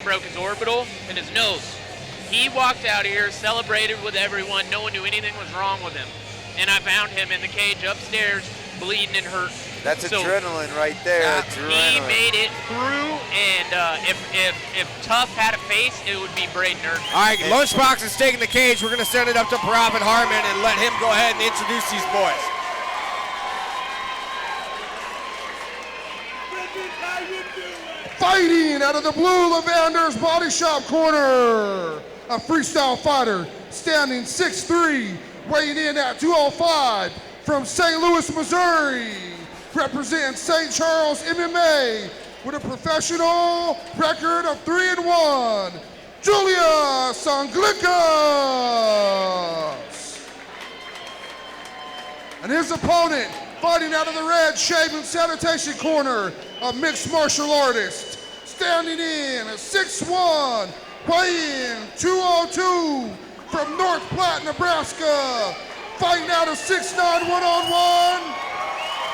broke his orbital and his nose. He walked out here, celebrated with everyone. No one knew anything was wrong with him. And I found him in the cage upstairs, bleeding and hurt. That's adrenaline right there. Adrenaline. He made it through, and if Tough had a face, it would be Bradan Erdman. All right, Lunchbox is taking the cage. We're going to send it up to Bradan Erdman and let him go ahead and introduce these boys. Fighting out of the blue Lavander's Body Shop corner, a freestyle fighter standing 6'3", weighing in at 205 from St. Louis, Missouri, represents St. Charles MMA with a professional record of 3-1, Julius Anglickas. And his opponent, fighting out of the red shave and sanitation corner, a mixed martial artist, standing in at 6'1", weighing 202 from North Platte, Nebraska, fighting out of 6'9", one-on-one,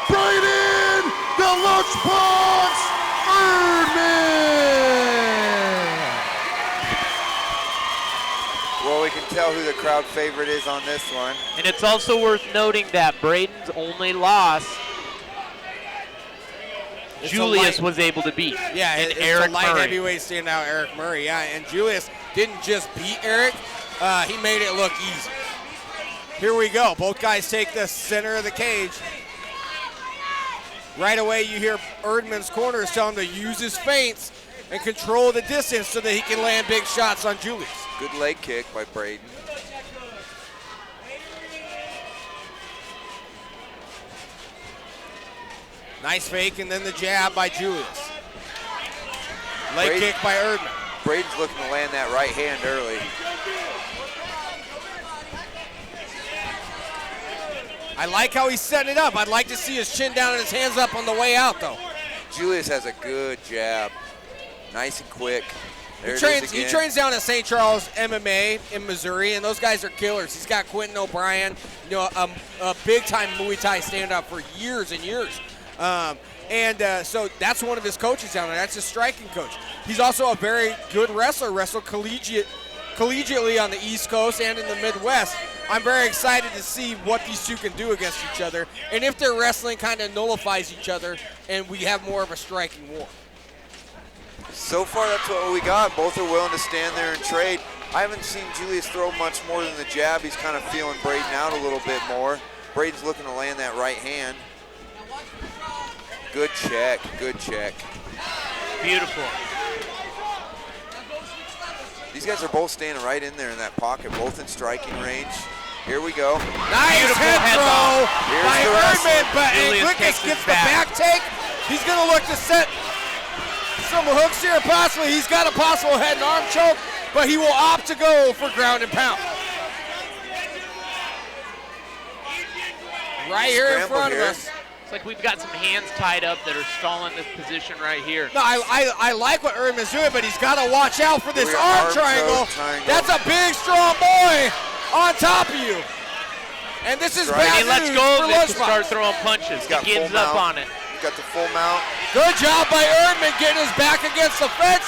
Bradan the Lunchbox Erdman. Well, we can tell who the crowd favorite is on this one. And it's also worth noting that Bradan's only loss, Julius was able to beat. Yeah, and it's Eric a light Murray. heavyweight standout, Eric Murray. Yeah, and Julius didn't just beat Eric, he made it look easy. Here we go. Both guys take the center of the cage. Right away, you hear Erdman's corners tell him to use his feints and control the distance so that he can land big shots on Julius. Good leg kick by Bradan. Nice fake, and then the jab by Julius. Leg kick by Erdman. Bradan's looking to land that right hand early. I like how he's setting it up. I'd like to see his chin down and his hands up on the way out, though. Julius has a good jab. Nice and quick. There He trains down at St. Charles MMA in Missouri, and those guys are killers. He's got Quentin O'Brien, a big-time Muay Thai stand-up for years and years. So that's one of his coaches down there. That's his striking coach. He's also a very good wrestler, wrestled collegiately on the East Coast and in the Midwest. I'm very excited to see what these two can do against each other, and if their wrestling kind of nullifies each other and we have more of a striking war. So far, that's what we got. Both are willing to stand there and trade. I haven't seen Julius throw much more than the jab. He's kind of feeling Bradan out a little bit more. Bradan's looking to land that right hand. Good check, good check. Beautiful. These guys are both standing right in there in that pocket, both in striking range. Here we go. Nice head throw by Erdman, but Anglickas gets the back take. He's going to look to set some hooks here, possibly. He's got a possible head and arm choke, but he will opt to go for ground and pound. Right here in front of us. It's like we've got some hands tied up that are stalling this position right here. No, I like what Erdman's doing, but he's got to watch out for this arm triangle. That's a big, strong boy on top of you. And this is bad news. He lets go of it to start throwing punches. He gives up on it. He's got the full mount. Good job by Erdman getting his back against the fence.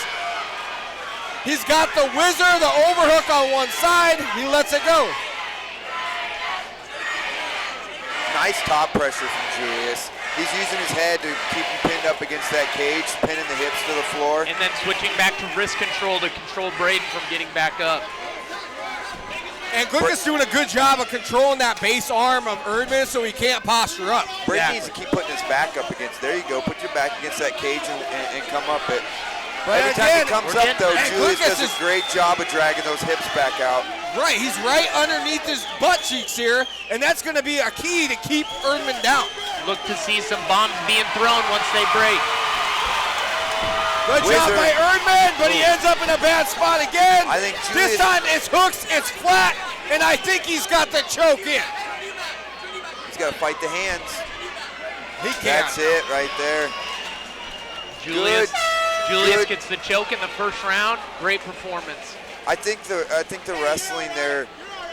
He's got the whizzer, the overhook on one side. He lets it go. Nice top pressure from Julius. He's using his head to keep him pinned up against that cage, pinning the hips to the floor. And then switching back to wrist control to control Bradan from getting back up. And Anglickas doing a good job of controlling that base arm of Erdman so he can't posture up. Bradan needs to keep putting his back up against. There you go. Put your back against that cage and come up it. But every time it comes up, though, Julius does a great job of dragging those hips back out. Right, he's right underneath his butt cheeks here, and that's going to be a key to keep Erdman down. Look to see some bombs being thrown once they break. Good job by Erdman, but he ends up in a bad spot again. I think this time it's hooks, it's flat, and I think he's got the choke in. He's got to fight the hands. He can't. That's it right there. Julius gets the choke in the first round. Great performance. I think the wrestling there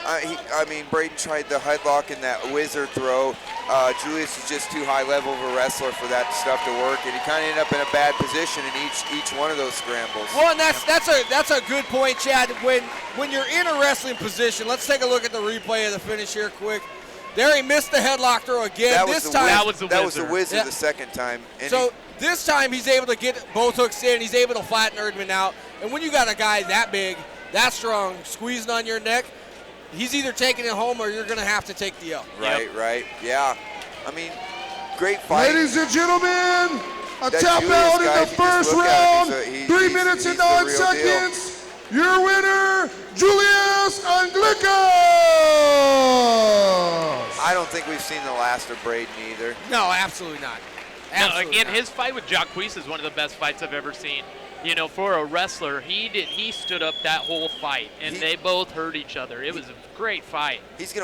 I mean, Braden tried the headlock and that whizzer throw. Julius is just too high level of a wrestler for that stuff to work, and he kind of ended up in a bad position in each one of those scrambles. Well, and that's a good point, Chad. When you're in a wrestling position, let's take a look at the replay of the finish here quick. There he missed the headlock throw again. That was the whizzer Yeah. the second time. And So this time he's able to get both hooks in. He's able to flatten Erdman out. And when you got a guy that big, that strong, squeezing on your neck, he's either taking it home or you're going to have to take the L. Right. Yeah. I mean, great fight. Ladies and gentlemen, a That tap Julius out in guy, the if you just first look at round, him, he's 3 minutes and the 9 real seconds. Your winner, Julius Anglickas. I don't think we've seen the last of Braden either. No, absolutely not. No, Absolutely again, not. his fight with Jacques is one of the best fights I've ever seen. You know, for a wrestler, he stood up that whole fight, and they both hurt each other. It was a great fight. He's going